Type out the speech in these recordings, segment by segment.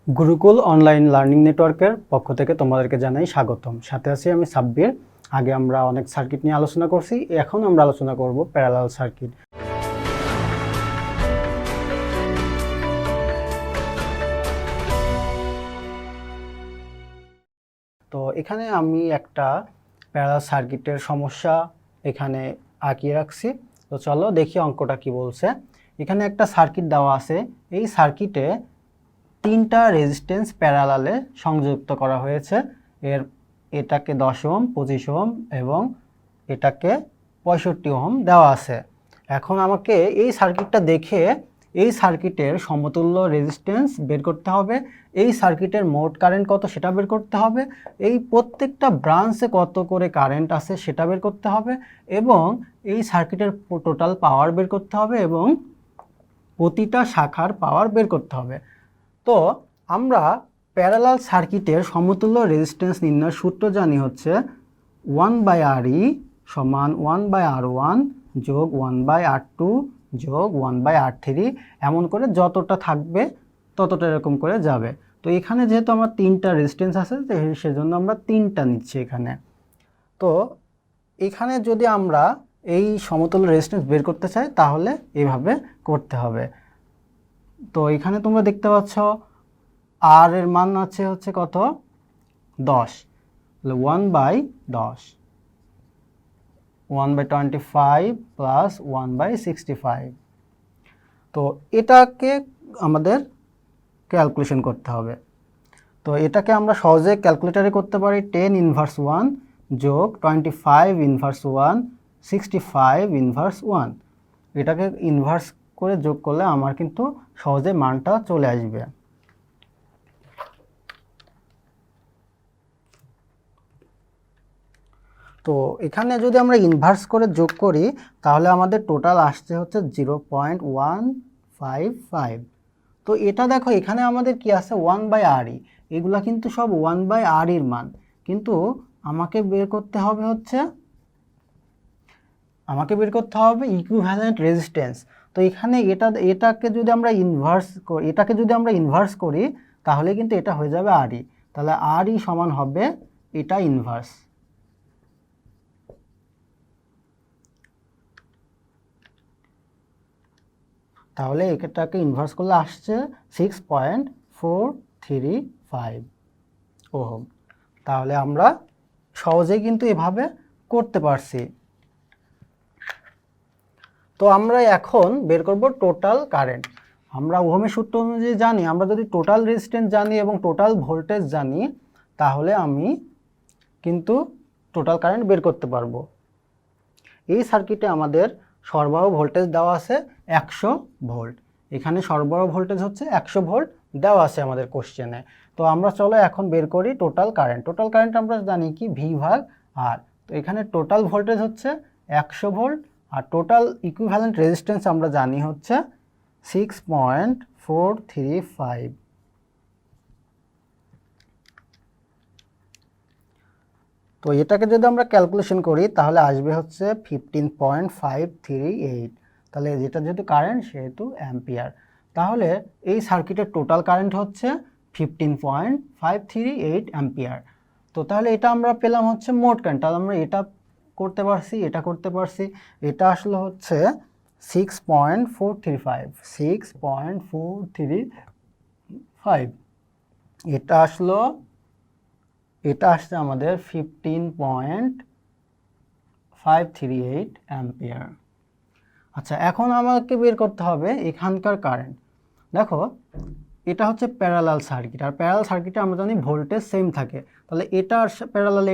Gurukul online learning নেটওয়ার্কের পক্ষ থেকে তোমাদেরকে জানাই স্বাগতম। সাথে আছি আমি সাব্বির। আগে আমরা অনেক সার্কিট নিয়ে আলোচনা করছি, এখন আমরা আলোচনা করব প্যারালাল সার্কিট। তো এখানে আমি একটা প্যারালাল সার্কিটের সমস্যা এখানে আঁকিয়ে রাখছি। তো চলো দেখি অঙ্কটা কি বলছে। এখানে একটা সার্কিট দেওয়া আছে, এই সার্কিটে তিনটা রেজিস্ট্যান্স প্যারালালে সংযুক্ত করা হয়েছে। এটাকে 10 ওহম, 25 ওহম এবং এটাকে 65 ওহম দেওয়া আছে। এখন আমাকে এই সার্কিটটা দেখে এই সার্কিটের সমতুল্য রেজিস্ট্যান্স বের করতে হবে, এই সার্কিটের মোট কারেন্ট কত সেটা বের করতে হবে, এই প্রত্যেকটা ব্রাঞ্চে কত করে কারেন্ট আছে সেটা বের করতে হবে এবং এই সার্কিটের টোটাল পাওয়ার বের করতে হবে এবং প্রতিটা শাখার পাওয়ার বের করতে হবে। তো আমরা প্যারালাল সার্কিটের সমতুল্য রেজিস্ট্যান্স নির্ণয়ের সূত্র জানি হচ্ছে 1/Re সমান 1/R1 যোগ 1/R2 যোগ 1/R3, এমন করে যতটা থাকবে ততটা এরকম করে যাবে। তো এখানে যেহেতু আমার তিনটা রেজিস্ট্যান্স আছে সেজন্য আমরা তিনটা নিচ্ছি এখানে। তো এখানে যদি আমরা এই সমতুল্য রেজিস্ট্যান্স বের করতে চাই তাহলে এভাবে করতে হবে। তো এখানে তোমরা দেখতে পাচ্ছ আর এর মান আছে হচ্ছে কত, 10, 1/10, 1/25 প্লাস 1/65। তো এটাকে আমাদের ক্যালকুলেশন করতে হবে। তো এটাকে আমরা সহজে ক্যালকুলেটারে করতে পারি। 10 ইনভার্স 1 যোগ 25 ইনভার্স 1 65 ইনভার্স 1, এটাকে ইনভার্স করে যোগ করলে আমার কিন্তু সহজে মানটা চলে আসবে। তো এখানে যদি আমরা ইনভার্স করে যোগ করি তাহলে আমাদের টোটাল আসছে হচ্ছে 0.155। তো এটা দেখো এখানে আমাদের কি আছে 1/Re, এগুলা কিন্তু সব 1/Reর মান, কিন্তু আমাকে বের করতে হবে ইকুইভ্যালেন্ট রেজিস্ট্যান্স। তো এখানে এটাকে যদি আমরা ইনভার্স করি তাহলে কিন্তু এটা হয়ে যাবে Re, তাহলে Re সমান হবে এটা ইনভার্স। তাহলে এটাকে ইনভার্স করলে আসছে 6.435 ওহম। তাহলে আমরা সহজেই কিন্তু এভাবে করতে পারছি। তো আমরা এখন বের করব টোটাল কারেন্ট। আমরা ওহমের সূত্র অনুযায়ী জানি, আমরা যদি টোটাল রেজিস্ট্যান্স জানি এবং টোটাল ভোল্টেজ জানি তাহলে আমি কিন্তু টোটাল কারেন্ট বের করতে পারবো। এই সার্কিটে আমাদের সরবরাহ ভোল্টেজ দেওয়া আছে 100 ভোল্ট। এখানে সরবরাহ ভোল্টেজ হচ্ছে 100 ভোল্ট দেওয়া আছে আমাদের কোশ্চেনে। তো আমরা চলো এখন বের করি টোটাল কারেন্ট। টোটাল কারেন্ট আমরা জানি কি V/R। তো এখানে টোটাল ভোল্টেজ হচ্ছে 100 ভোল্ট আর টোটাল ইকুইভ্যালেন্ট রেজিস্ট্যান্স আমরা জানি হচ্ছে 6.435। তো এটাকে যদি আমরা ক্যালকুলেশন করি তাহলে আসবে হচ্ছে 15.538। তাহলে যেটা যেহেতু কারেন্ট সেহেতু অ্যাম্পিয়ার, তাহলে এই সার্কিটের টোটাল কারেন্ট হচ্ছে 15.538 অ্যাম্পিয়ার। তো তাহলে এটা আমরা পেলাম হচ্ছে মোট কারেন্ট। তাহলে আমরা এটা করতে পারছি, এটা করতে পারছি। এটা আসলে হচ্ছে 6.435। এটা আসছে আমাদের 15.538 অ্যাম্পিয়ার। আচ্ছা, এখন আমাকে বের করতে হবে এখানকার কারেন্ট। দেখো এটা হচ্ছে প্যারালাল সার্কিট, আর প্যারালাল সার্কিটে আমরা জানি ভোল্টেজ সেম থাকে। তাহলে এটার প্যারালাল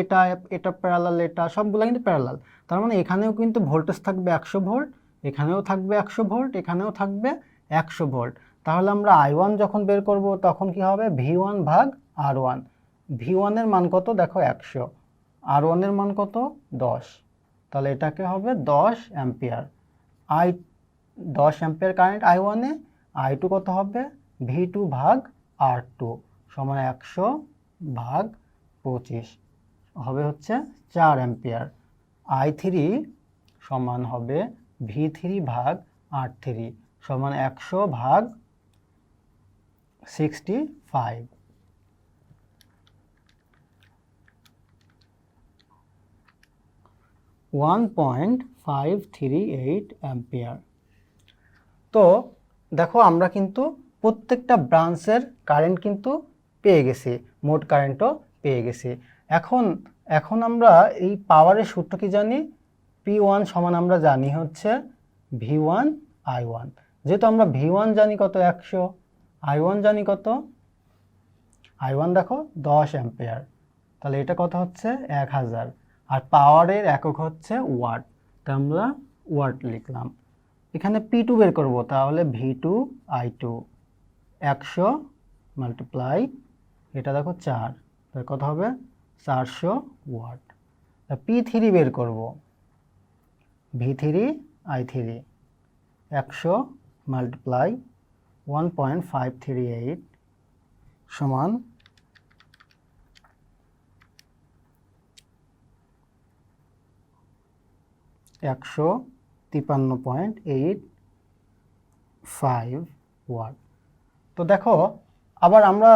এটা প্যারালাল এটা, সবগুলো কিন্তু প্যারালাল। তার মানে এখানেও কিন্তু ভোল্টেজ থাকবে 100 ভোল্ট, এখানেও থাকবে 100 ভোল্ট, এখানেও থাকবে 100 ভোল্ট। তাহলে আমরা I1 যখন বের করব তখন কি হবে, V1/R1। V1 এর মান কত দেখো 100, R1 এর মান কত 10, তাহলে এটাকে হবে 10 অ্যাম্পিয়ার। 10 অ্যাম্পিয়ার কারেন্ট I1 এ, I2 কত হবে V2/R2 সমান 100/25 হবে হচ্ছে 4 অ্যাম্পিয়ার। I3 সমান হবে V3/R3 সমান 100/25 65 1.538 অ্যাম্পিয়ার। তো দেখো আমরা কিন্তু প্রত্যেকটা ব্রাঞ্চের কারেন্ট কিন্তু পেয়ে গেছি, মোট কারেন্টও পেয়ে গেছি। এখন আমরা এই পাওয়ারের সূত্র কি জানি? P1 সমান আমরা জানি হচ্ছে V1 I1। যেহেতু আমরা V1 জানি কত 100, I1 জানি কত, I1 দেখো 10 অ্যাম্পিয়ার, তাহলে এটা কত হচ্ছে 1000, আর পাওয়ারের একক হচ্ছে ওয়াট, তা আমরা ওয়াট লিখলাম। এখানে P2 বের করব, তাহলে V2 I2 100 মাল্টিপ্লাই এটা দেখো 4, তাহলে কত হবে 400 ওয়াট। P3 বের করব, V3 I3 100 মাল্টিপ্লাই 1.538 সমান 153.85 ওয়াট। তো দেখো আবার আমরা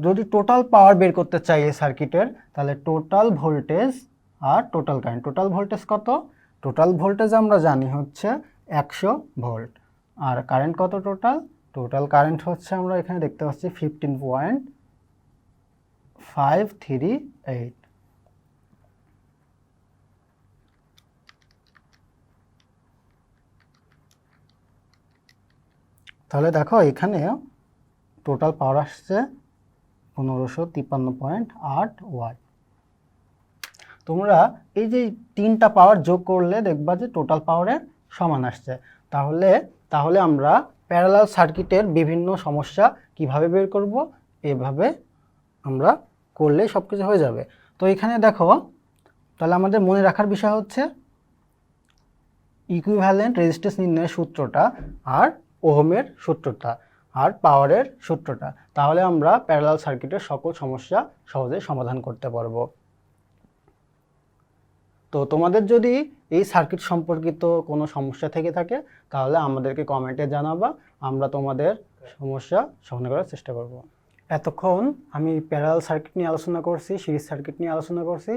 যদি টোটাল পাওয়ার বের করতে চাই এই সার্কিটের, তাহলে টোটাল ভোল্টেজ আর টোটাল কারেন্ট। টোটাল ভোল্টেজ কত? টোটাল ভোল্টেজ আমরা জানি হচ্ছে 100 ভোল্ট, আর কারেন্ট কত টোটাল? টোটাল কারেন্ট হচ্ছে আমরা এখানে দেখতে পাচ্ছি 15.538। তাহলে দেখো এখানে টোটাল পাওয়ার আসছে 1553.8 ওয়াট। তোমরা এই যে তিনটা পাওয়ার যোগ করলে দেখবা যে টোটাল পাওয়ারের সমান আসছে। তাহলে আমরা প্যারালাল সার্কিটের বিভিন্ন সমস্যা কিভাবে বের করব, এভাবে আমরা করলে সব কিছু হয়ে যাবে। তো এখানে দেখো, তাহলে আমাদের মনে রাখার বিষয় হচ্ছে ইকুইভ্যালেন্ট রেজিস্ট্যান্স নির্ণয়ের সূত্রটা, আর ওহমের সূত্রটা, আর পাওয়ারের সূত্রটা। তাহলে আমরা প্যারালাল সার্কিটের সকল সমস্যা সহজে সমাধান করতে পারবো। তো তোমাদের যদি এই সার্কিট সম্পর্কিত কোনো সমস্যা থেকে থাকে, তাহলে আমাদেরকে কমেন্টে জানাবা, আমরা তোমাদের সমস্যা সমাধান করার চেষ্টা করব। এতক্ষণ আমি প্যারালাল সার্কিট নিয়ে আলোচনা করছি, সিরিজ সার্কিট নিয়ে আলোচনা করছি।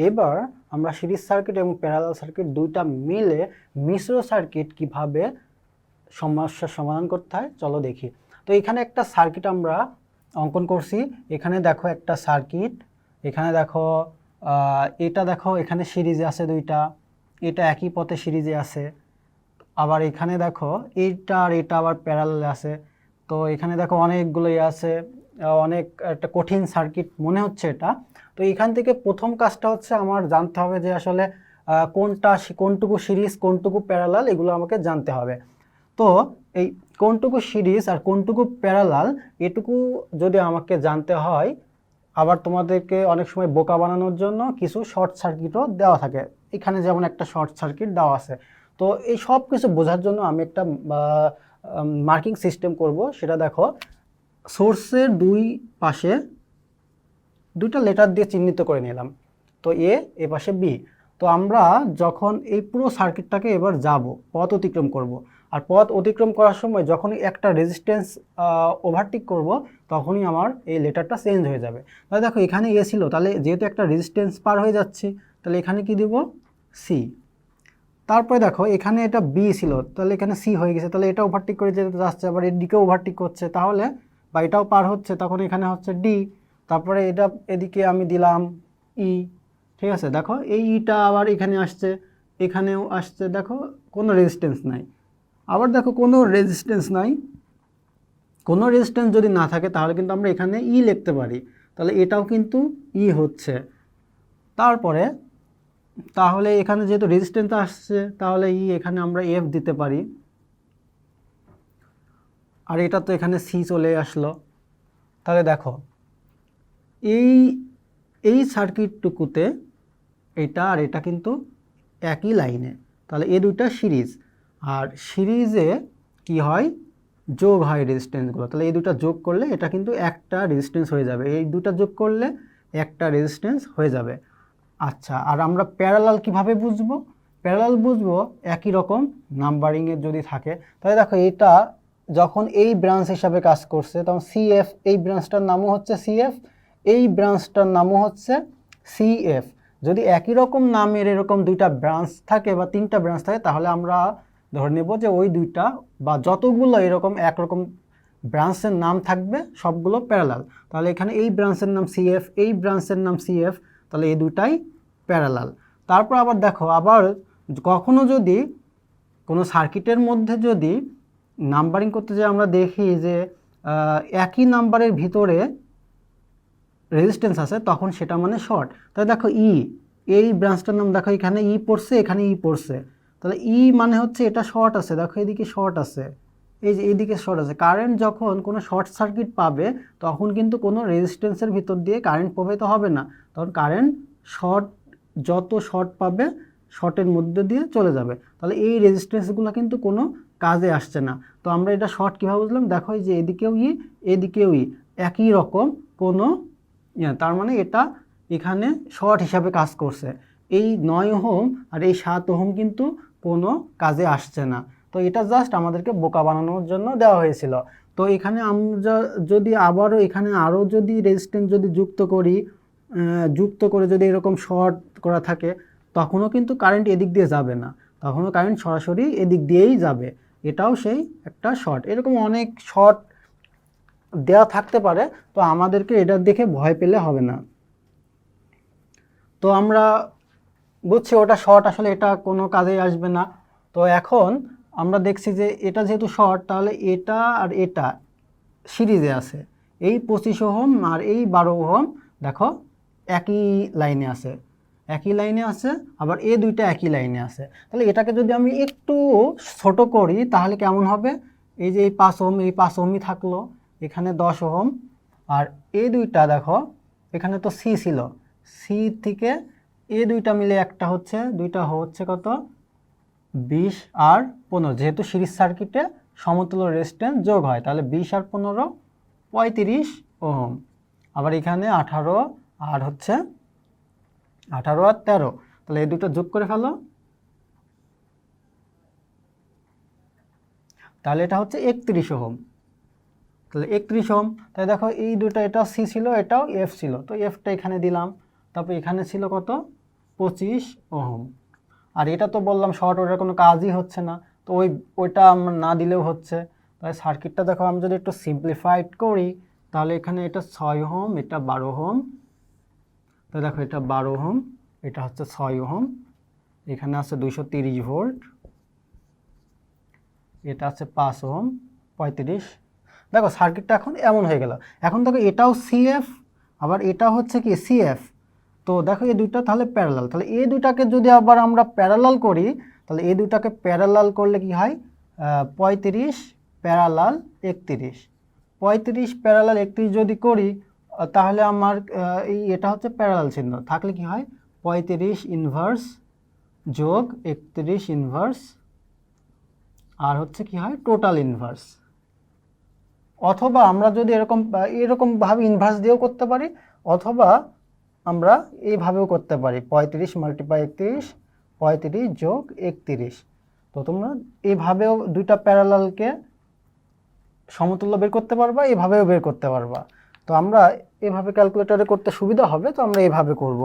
এবার আমরা সিরিজ সার্কিট এবং প্যারালাল সার্কিট দুইটা মিলে মিশ্র সার্কিট কিভাবে সমস্যার সমাধান করতে হয় চলো দেখি। তো এখানে একটা সার্কিট আমরা অঙ্কন করছি। এখানে দেখো একটা সার্কিট, এখানে দেখো এটা দেখো এখানে সিরিজে আছে দুইটা, এটা একই পথে সিরিজে আছে। আবার এখানে দেখো এইটা আর এটা আবার প্যারালালে আছে। তো এখানে দেখো অনেকগুলোই আছে, অনেক একটা কঠিন সার্কিট মনে হচ্ছে এটা। তো এখান থেকে প্রথম কাজটা হচ্ছে আমার জানতে হবে যে আসলে কোনটুকু সিরিজ কোনটুকু প্যারালাল, এগুলো আমাকে জানতে হবে। তো এই কোনটুকু সিরিজ আর কোনটুকু প্যারালাল এটুকু যদি আমাকে জানতে হয়, আবার তোমাদেরকে অনেক সময় বোকা বানানোর জন্য কিছু শর্ট সার্কিটও দেওয়া থাকে। এখানে যেমন একটা শর্ট সার্কিট দেওয়া আছে। তো এই সব কিছু বোঝার জন্য আমি একটা মার্কিং সিস্টেম করব। সেটা দেখো, সোর্সের দুই পাশে দুইটা লেটার দিয়ে চিহ্নিত করে নিলাম। তো এ পাশে বি। তো আমরা যখন এই পুরো সার্কিটটাকে এবার যাব, পথ অতিক্রম করব, আর পথ অতিক্রম করার সময় যখনই একটা রেজিস্ট্যান্স ওভারটেক করব, তখনই আমার এই লেটারটা চেঞ্জ হয়ে যাবে। তাহলে দেখো এখানে এ ছিল, তাহলে যেহেতু একটা রেজিস্ট্যান্স পার হয়ে যাচ্ছি, তাহলে এখানে কি দেব? সি। তারপরে দেখো এখানে এটা বি ছিল, তাহলে এখানে সি হয়ে গেছে, তাহলে এটা ওভারটেক করে যেতে যাচ্ছে, আবার এর দিকেও ওভারটেক করছে, তাহলে বা এটাও পার হচ্ছে, তখন এখানে হচ্ছে ডি। তারপরে এটা এদিকে আমি দিলাম ই। ঠিক আছে, দেখো এই ইটা আবার এখানে আসছে, এখানেও আসছে, দেখো কোনো রেজিস্ট্যান্স নাই। আবার দেখো কোনো রেজিস্ট্যান্স নাই। কোনো রেজিস্ট্যান্স যদি না থাকে তাহলে কিন্তু আমরা এখানে ই লিখতে পারি, তাহলে এটাও কিন্তু ই হচ্ছে। তাহলে এখানে যেহেতু রেজিস্ট্যান্স আসছে, তাহলে ই এখানে আমরা এফ দিতে পারি, আর এটা তো এখানে সি চলে আসলো। তাহলে দেখো এই সার্কিটটুকুতে এটা আর এটা কিন্তু একই লাইনে, তাহলে এই দুইটা সিরিজ, আর সিরিজে কি হয়? যোগ হয় রেজিস্ট্যান্সগুলো। তাহলে এই দুটো যোগ করলে এটা কিন্তু একটা রেজিস্ট্যান্স হয়ে যাবে, এই দুটো যোগ করলে একটা রেজিস্ট্যান্স হয়ে যাবে। আচ্ছা, আর আমরা প্যারালাল কিভাবে বুঝবো? প্যারালাল বুঝবো একই রকম নাম্বারিংয়ের যদি থাকে। তাহলে দেখো এটা যখন এই ব্রাঞ্চ হিসাবে কাজ করছে তখন সিএফ, এই ব্রাঞ্চটার নামও হচ্ছে সিএফ, এই ব্রাঞ্চটার নামও হচ্ছে সিএফ। যদি একই রকম নামের এরকম দুইটা ব্রাঞ্চ থাকে বা তিনটা ব্রাঞ্চ থাকে তাহলে আমরা ধরে নেব যে ওই দুইটা বা যতগুলো এরকম একরকম ব্রাঞ্চের নাম থাকবে সবগুলো প্যারালাল। তাহলে এখানে এই ব্রাঞ্চের নাম সিএফ, এই ব্রাঞ্চের নাম সিএফ, তাহলে এই দুটাই প্যারালাল। তারপর আবার দেখো, আবার কখনো যদি কোনো সার্কিটের মধ্যে যদি নাম্বারিং করতে যাই আমরা দেখি যে একই নাম্বারের ভিতরে রেজিস্ট্যান্স আছে তখন সেটা মানে শর্ট। তাহলে দেখো এই ব্রাঞ্চটার নাম দেখো, এখানে পড়ছে, এখানে পড়ছে, তাহলে মানে হচ্ছে এটা শর্ট আছে। দেখো এদিকে শর্ট আছে, এই যে এইদিকে শর্ট আছে। কারেন্ট যখন কোনো শর্ট সার্কিট পাবে তখন কিন্তু কোনো রেজিস্ট্যান্সের ভিতর দিয়ে কারেন্ট প্রবাহিত হবে না, তখন কারেন্ট যত শর্ট পাবে শর্টের মধ্যে দিয়ে চলে যাবে। তাহলে এই রেজিস্ট্যান্সগুলো কিন্তু কোনো কাজে আসছে না। তো আমরা এটা শর্ট কীভাবে বুঝলাম, দেখো এই যে এদিকেও এদিকেও একই রকম কোনো তার মানে এটা এখানে শর্ট হিসাবে কাজ করছে। এই 9 ওহম আর এই 7 ওহম কিন্তু কোনো কাজে আসছে না। তো এটা জাস্ট আমাদেরকে বোকা বানানোর জন্য দেওয়া হয়েছিল। তো এখানে আমরা যদি আবারও এখানে আরও যদি রেজিস্ট্যান্স যদি যুক্ত করে যদি এরকম শর্ট করা থাকে তখনও কিন্তু কারেন্ট এদিক দিয়ে যাবে না, তখনও কারেন্ট সরাসরি এদিক দিয়েই যাবে। এটাও সেই একটা শর্ট। এরকম অনেক শর্ট দেওয়া থাকতে পারে, তো আমাদেরকে এটা দেখে ভয় পেলে হবে না। তো আমরা বুঝছি ওটা শর্ট, আসলে এটা কোনো কাজেই আসবে না। তো এখন আমরা দেখছি যে এটা যেহেতু শর্ট তাহলে এটা আর এটা সিরিজে আছে। এই 25 ওহম আর এই 12 ওহম দেখো একই লাইনে আছে, আবার এই দুইটা একই লাইনে আছে। তাহলে এটাকে যদি আমি একটু ছোট করি তাহলে কেমন হবে, এই যে এই 5 ওহম, এই 5 ওহমই থাকলো, এখানে 10 ওহম, আর এই দুইটা দেখো এখানে তো সি ছিল, সি থেকে এই দুইটা মিলে দুইটা হচ্ছে কত 20 আর 15, যেহেতু সিরিজ সার্কিটে সমতুল্য রেজিস্ট্যান্স যোগ হয় তাহলে 20 আর 15 35 ওহম। আবার এখানে 18 আর 13, তাহলে এই দুটো যোগ করে ফেলো, তাহলে এটা হচ্ছে 31 ওহম। তাহলে 31 ওহম, তাই দেখো এই দুটো, এটা সি ছিল এটাও এফ ছিল, তো এফটা এখানে দিলাম। তারপর এখানে ছিল কত 25 ওহম। আর এটা তো বললাম শর্ট, ওটার কোনো কাজই হচ্ছে না, তো ওইটা আমরা না দিলেও হচ্ছে। তাই সার্কিটটা দেখো আমি যদি একটু সিম্পলিফাইড করি তাহলে এখানে এটা 6 ওহম, এটা 12 ওহম, তো দেখো এটা 12 ওহম, এটা হচ্ছে 6 ওহম, এখানে আছে 230 ভোল্ট, এটা আছে 5 ওহম 35। দেখো সার্কিটটা এখন এমন হয়ে গেল। এখন দেখো এটাও সিএফ আবার এটা হচ্ছে কি সিএফ, তো দেখো এই দুইটা তাহলে প্যারালাল। তাহলে এই দুইটাকে যদি আবার আমরা প্যারালাল করি তাহলে এই দুইটাকে প্যারালাল করলে কি হয়, 35 প্যারালাল 31, 35 প্যারালাল 31 যদি করি তাহলে আমার এটা হচ্ছে প্যারালাল চিহ্ন থাকলে কি হয় 35 ইনভার্স যোগ 31 ইনভার্স আর হচ্ছে কি হয় টোটাল ইনভার্স। অথবা আমরা যদি এরকম ভাবে ইনভার্স দিয়েও করতে পারি, অথবা আমরা এইভাবেও করতে পারি 35 মাল্টিপ্লাই 31, 35 যোগ 31। তো তোমরা এইভাবেও দুইটা প্যারালালকে সমতুল্য বের করতে পারবা, এইভাবেও বের করতে পারবা। তো আমরা এভাবে ক্যালকুলেটরে করতে সুবিধা হবে, তো আমরা এইভাবে করব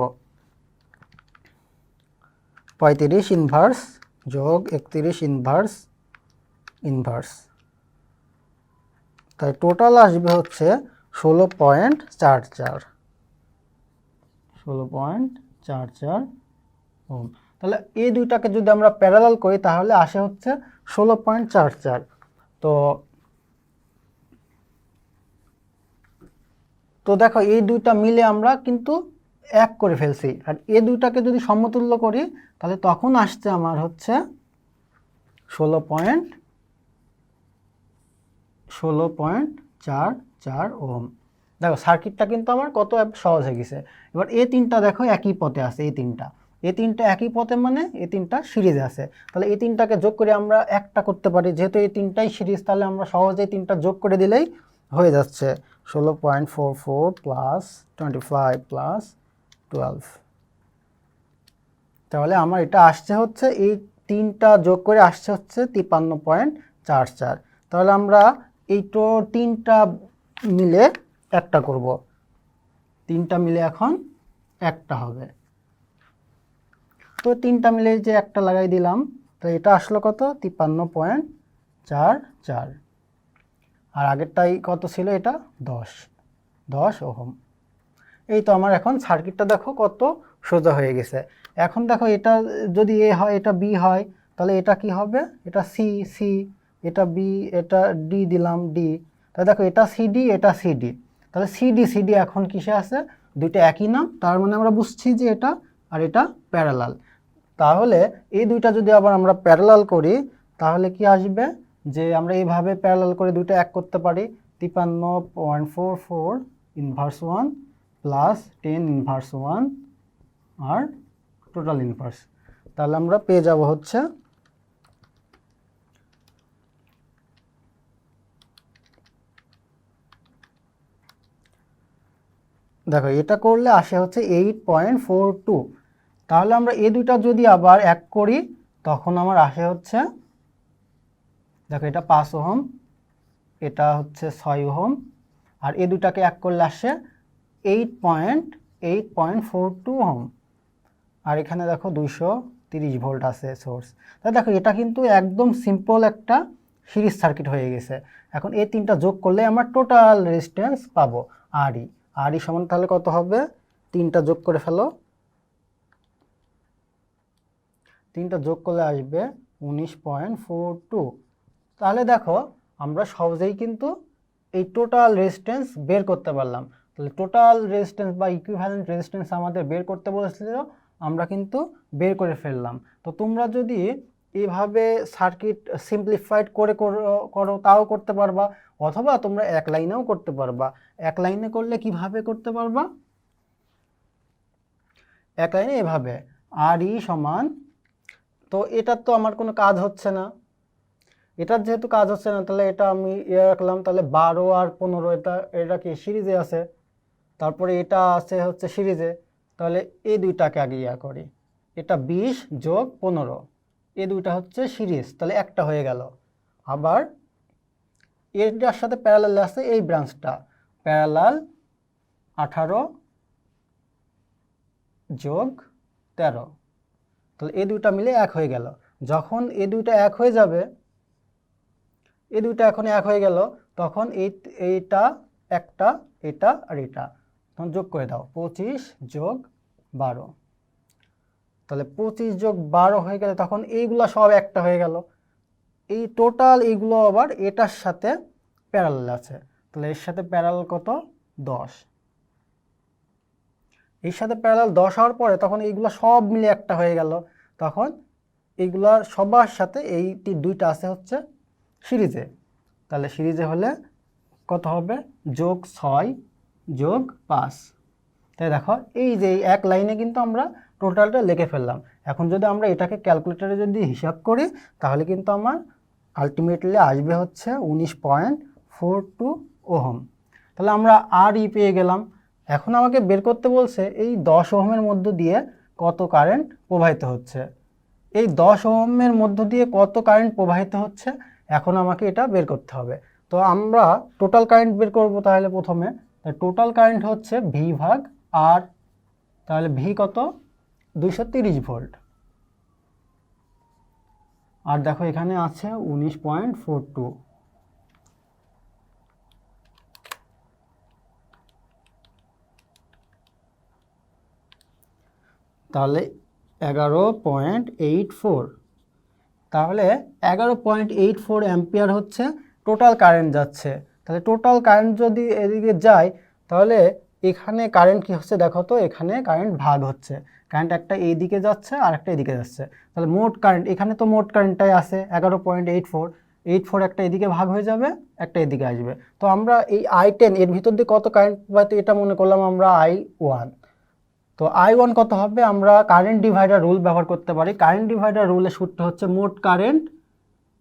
35 ইনভার্স যোগ 31 ইনভার্স, তাই টোটাল আসবে হচ্ছে 16.44 ওহম। তাহলে এই দুইটাকে যদি আমরা প্যারালাল করি তাহলে আসে হচ্ছে 16.44। তো দেখো এই দুইটা মিলে আমরা কিন্তু এক করে ফেলছি, আর এই দুইটাকে যদি সমতুল্য করি তাহলে তখন আসছে আমার হচ্ছে 16.44 ওহম। দেখো সার্কিটটা কিন্তু আমার কত সহজ হয়ে গেছে। এবার এই তিনটা দেখো একই পথে আছে, এই তিনটা একই পথে মানে এই তিনটা সিরিজে আছে। তাহলে এই তিনটাকে যোগ করে আমরা একটা করতে পারি, যেহেতু এই তিনটাই সিরিজ তাহলে আমরা সহজেই তিনটা যোগ করে দিলেই হয়ে যাচ্ছে 16.44 প্লাস 25 প্লাস 12। তাহলে আমার এটা আসছে হচ্ছে এই তিনটা যোগ করে আসছে হচ্ছে 53.44। তাহলে আমরা এই তো তিনটা মিলে একটা করব, তিনটা মিলে এখন একটা হবে। তো তিনটা মিলে যে একটা লাগাই দিলাম, তো এটা আসলো কত 53.44, আর আগেরটাই কত ছিল, এটা 10 ওহম। এই তো আমার এখন সার্কিটটা দেখো কত সোজা হয়ে গেছে। এখন দেখো এটা যদি এ হয়, এটা বি হয়, তাহলে এটা কি হবে, এটা সি, এটা বি, এটা ডি দিলাম, ডি। তাহলে দেখো এটা সিডি, এটা সিডি, তাহলে সিডি সিডি এখন কিসে আছে, দুইটা একই নাম, তার মানে আমরা বুঝছি যে এটা আর এটা প্যারালাল। তাহলে এই দুইটা যদি আবার আমরা প্যারালাল করি, তাহলে কি আসবে, যে আমরা এইভাবে প্যারালাল করে দুইটা এক করতে পারি, 53.44 ইনভার্স 1 প্লাস 10 ইনভার্স 1 আর টোটাল ইনভার্স। তাহলে আমরা পেয়ে যাব হচ্ছে দেখো এটা করলে আসে হচ্ছে 8.42। তাহলে আমরা এই দুইটা যদি আবার এক করি, তখন আমার আসে হচ্ছে, দেখো এটা 5 ওহম, এটা হচ্ছে 6 ওহম, আর এই দুটাকে এক করলে আসে 8.42 ওহম। আর এখানে দেখো 230 ভোল্ট আছে সোর্স। তাহলে দেখো এটা কিন্তু একদম সিম্পল একটা সিরিজ সার্কিট হয়ে গেছে। এখন এই তিনটা যোগ করলে আমরা টোটাল রেজিস্ট্যান্স পাবো আরই। আরই সমান তাহলে কত হবে, তিনটা যোগ করে ফেলো, তিনটা যোগ করলে আসবে 19.42। তাহলে দেখো আমরা সহজেই কিন্তু এই টোটাল রেজিস্ট্যান্স বের করতে পারলাম। তাহলে টোটাল রেজিস্ট্যান্স বা ইকুইভ্যালেন্ট রেজিস্ট্যান্স আমাদের বের করতে বলেছিল, আমরা কিন্তু বের করে ফেললাম। তো তোমরা যদি এভাবে সার্কিট সিম্পলিফাইড করে করো তাও করতে পারবা, অথবা তোমরা এক লাইনেও করতে পারবা। এক লাইনে করলে কিভাবে করতে পারবা, এক লাইনে এভাবে আর ই সমান, তো এটার তো আমার কোনো কাজ হচ্ছে না, এটার যেহেতু কাজ হচ্ছে না, তাহলে এটা আমি রাখলাম, তাহলে 12 আর 15 এটা কি সিরিজে আছে, তারপরে এটা আছে হচ্ছে সিরিজে, তাহলে এই দুইটাকে আগে করি, এটা 20 যোগ 15, এই দুইটা হচ্ছে সিরিজ, তাহলে একটা হয়ে গেল। আবার এটার সাথে প্যারালাল আছে এই ব্রাঞ্চটা, প্যারালাল 18 যোগ 13, তাহলে এই দুইটা মিলে এক হয়ে গেল। যখন এই দুইটা এক হয়ে যাবে, এই দুইটা এখন এক হয়ে গেল, তখন এইটা একটা, এটা আর এটা, তখন যোগ করে দাও, 25 যোগ 12, তাহলে 25 যোগ 12 হয়ে গেলে তখন এইগুলা সব একটা হয়ে গেল। এই টোটাল এইগুলো আবার এটার সাথে প্যারালাল আছে, তাহলে এর সাথে প্যারালাল কত 10, এর সাথে প্যারালাল 10 হওয়ার পরে তখন এইগুলো সব মিলে একটা হয়ে গেল, তখন এইগুলা সবার সাথে এই দুইটা আছে হচ্ছে সিরিজে, তাহলে সিরিজে হলে কত হবে, যোগ 6 যোগ 5। তাই দেখো এই যে এক লাইনে কিন্তু আমরা টোটালটা লিখে ফেললাম। এখন যদি আমরা এটাকে ক্যালকুলেটরে যদি হিসাব করি, তাহলে কিন্তু আমার আলটিমেটলি আসবে হচ্ছে 19.42 ওহম। তাহলে আমরা আর ই পেয়ে গেলাম। এখন আমাকে বের করতে বলছে এই 10 ওহমের মধ্য দিয়ে কত কারেন্ট প্রবাহিত হচ্ছে, এই 10 ওহমের মধ্য দিয়ে কত কারেন্ট প্রবাহিত হচ্ছে, এখন আমাকে এটা বের করতে হবে। তো আমরা টোটাল কারেন্ট বের করব, তাহলে প্রথমে টোটাল কারেন্ট হচ্ছে ভি ভাগ আর, তাহলে ভি কত 230 ভোল্ট, আর দেখো এখানে আছে 19.42, তাহলে 11.84, তাহলে 11.84 অ্যাম্পিয়ার হচ্ছে টোটাল কারেন্ট যাচ্ছে। তাহলে টোটাল কারেন্ট যদি এদিকে যায়, তাহলে এখানে কারেন্ট কি হচ্ছে দেখো তো, এখানে কারেন্ট ভাগ হচ্ছে, কারেন্ট একটা এইদিকে যাচ্ছে আর একটা এদিকে যাচ্ছে, তাহলে মোট কারেন্ট এখানে তো মোট কারেন্টটাই আছে 11.84, একটা এদিকে ভাগ হয়ে যাবে, একটা এদিকে আসবে। তো আমরা এই I10 এর ভিতর দিয়ে কত কারেন্ট পাইতে, এটা মনে করলাম আমরা I1, তো I1 কত হবে, আমরা কারেন্ট ডিভাইডার রুল ব্যবহার করতে পারি। কারেন্ট ডিভাইডার রুলের সূত্র হচ্ছে মোট কারেন্ট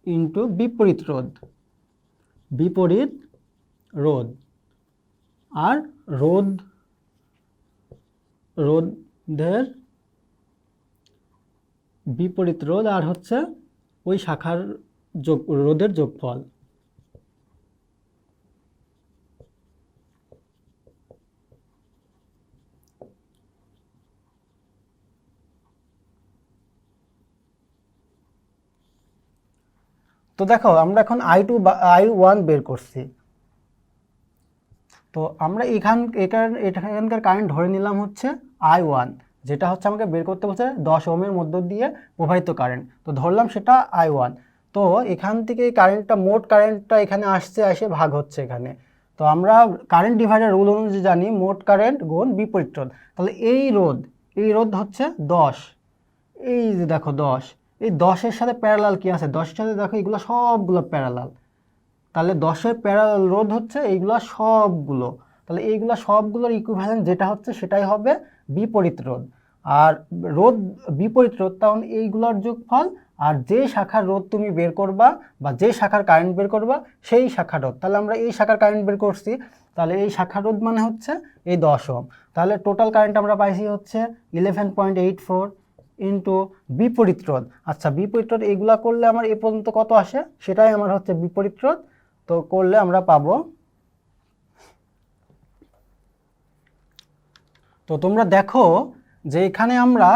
ইনটু বিপরীত রোধ, বিপরীত রোধ, আর রোধের বিপরীত রোধ আর হচ্ছে ওই শাখার রোধের যোগফল। তো দেখো আমরা এখন I2 বা I1 বের করছি। তো আমরা এখানকার কারেন্ট ধরে নিলাম হচ্ছে I1, যেটা হচ্ছে আমাকে বের করতে বলছে 10 ওহমের মধ্য দিয়ে প্রবাহিত কারেন্ট। তো ধরলাম সেটা I1। তো এখান থেকে কারেন্টটা, মোট কারেন্টটা এখানে এসে ভাগ হচ্ছে এখানে। তো আমরা কারেন্ট ডিভাইডার রুল অনুযায়ী জানি মোট কারেন্ট গুণ বিপরীত রোধ। তাহলে এই রোধ হচ্ছে 10, এই যে দেখো 10, এই 10-এর সাথে প্যারালাল কি আছে, 10-এর সাথে দেখো এগুলো সবগুলো প্যারালাল। তাহলে 10-এর প্যারালাল রোধ হচ্ছে এইগুলো সবগুলো। তাহলে এইগুলো সবগুলোর ইকুইভ্যালেন্ট যেটা হচ্ছে সেটাই হবে বিপরীত রোধ। আর রোধ বিপরীত রোধ, তখন এইগুলোর যোগফল, আর যে শাখার রোধ তুমি বের করবা বা যে শাখার কারেন্ট বের করবা সেই শাখার রোধ। তাহলে আমরা এই শাখার কারেন্ট বের করছি, তাহলে এই শাখার রোধ মানে হচ্ছে এই 10 ওহম। তাহলে টোটাল কারেন্ট আমরা পাইছি হচ্ছে 11.84 ইন্টু বিপরীত রোধ। আচ্ছা, বিপরীত রোধ এইগুলা করলে আমার এ পর্যন্ত কত আসে সেটাই আমার হচ্ছে বিপরীত রোধ। তো করলে আমরা পাবো, তো তোমরা দেখো যে এখানে আমরা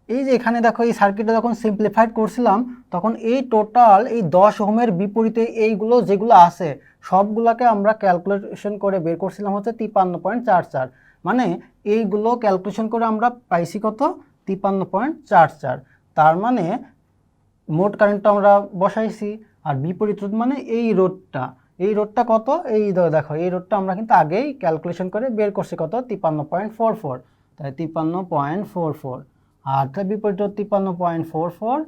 এই যে এখানে দেখো এই সার্কিটটা যখন সিম্পলিফাইড করছিলাম তখন এই টোটাল এই 10 ওহমের বিপরীতে এইগুলো যেগুলো আছে সবগুলোকে আমরা ক্যালকুলেশন করে বের করছিলাম হচ্ছে 53.44। মানে এইগুলো ক্যালকুলেশন করে আমরা পাইছি কত, 53.44। তার মানে মোট কারেন্টটা আমরা বসাইছি, আর বিপরীত রোধ মানে এই রোধটা কত, এই দেখো এই রোধটা আমরা কিন্তু আগেই ক্যালকুলেশন করে বের করছি কত, 53.44। তাই 53.44, আর তার বিপরীত রোধ 53.44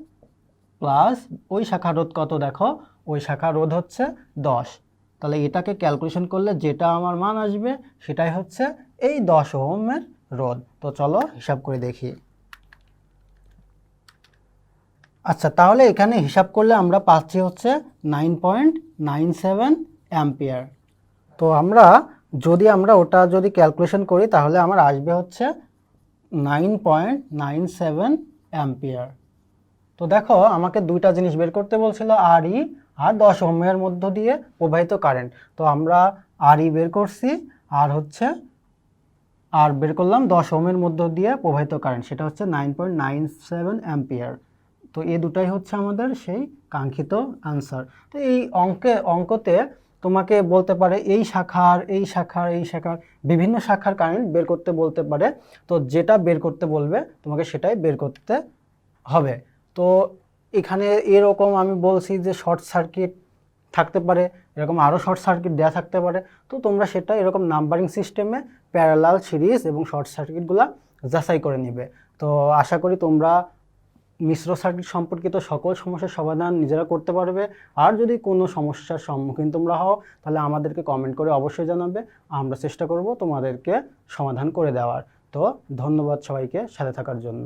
প্লাস ওই শাখা রোধ কত দেখো, ওই শাখা রোধ হচ্ছে 10। তাহলে এটাকে ক্যালকুলেশন করলে যেটা আমার মান আসবে সেটাই হচ্ছে এই 10 ওহমের রোধ। তো চলো হিসাব করে দেখি। আচ্ছা, তাহলে এখানে হিসাব করলে আমরা পাচ্ছি হচ্ছে 9.97 অ্যাম্পিয়ার। তো আমরা ওটা যদি ক্যালকুলেশন করি তাহলে আমার আসবে হচ্ছে 9.97 অ্যাম্পিয়ার। তো দেখো আমাকে দুইটা জিনিস বের করতে বলছিল, RE আর 10 ওহমের মধ্য দিয়ে প্রবাহিত কারেন্ট। তো আমরা RE বের করছি আর বের করলাম 10 ওহমের মধ্য দিয়ে প্রবাহিত কারেন্ট, সেটা হচ্ছে 9.97 অ্যাম্পিয়ার। তো এই দুটাই হচ্ছে আমাদের সেই কাঙ্ক্ষিত আনসার। তো এই অঙ্কতে তোমাকে বলতে পারে এই শাখার বিভিন্ন শাখার কারেন্ট বের করতে বলতে পারে। তো যেটা বের করতে বলবে তোমাকে সেটাই বের করতে হবে। তো এখানে এরকম আমি বলছি যে শর্ট সার্কিট থাকতে পারে, এরকম আরও শর্ট সার্কিট দেওয়া থাকতে পারে। তো তোমরা সেটা এরকম নাম্বারিং সিস্টেমে প্যারালাল, সিরিজ এবং শর্ট সার্কিটগুলো যাচাই করে নিবে। তো আশা করি তোমরা মিশ্র সার্কিট সম্পর্কিত সকল সমস্যার সমাধান নিজেরা করতে পারবে। আর যদি কোনো সমস্যার সম্মুখীন তোমরা হও তাহলে আমাদেরকে কমেন্ট করে অবশ্যই জানাবে, আমরা চেষ্টা করব তোমাদেরকে সমাধান করে দেওয়ার। তো ধন্যবাদ সবাইকে সাথে থাকার জন্য।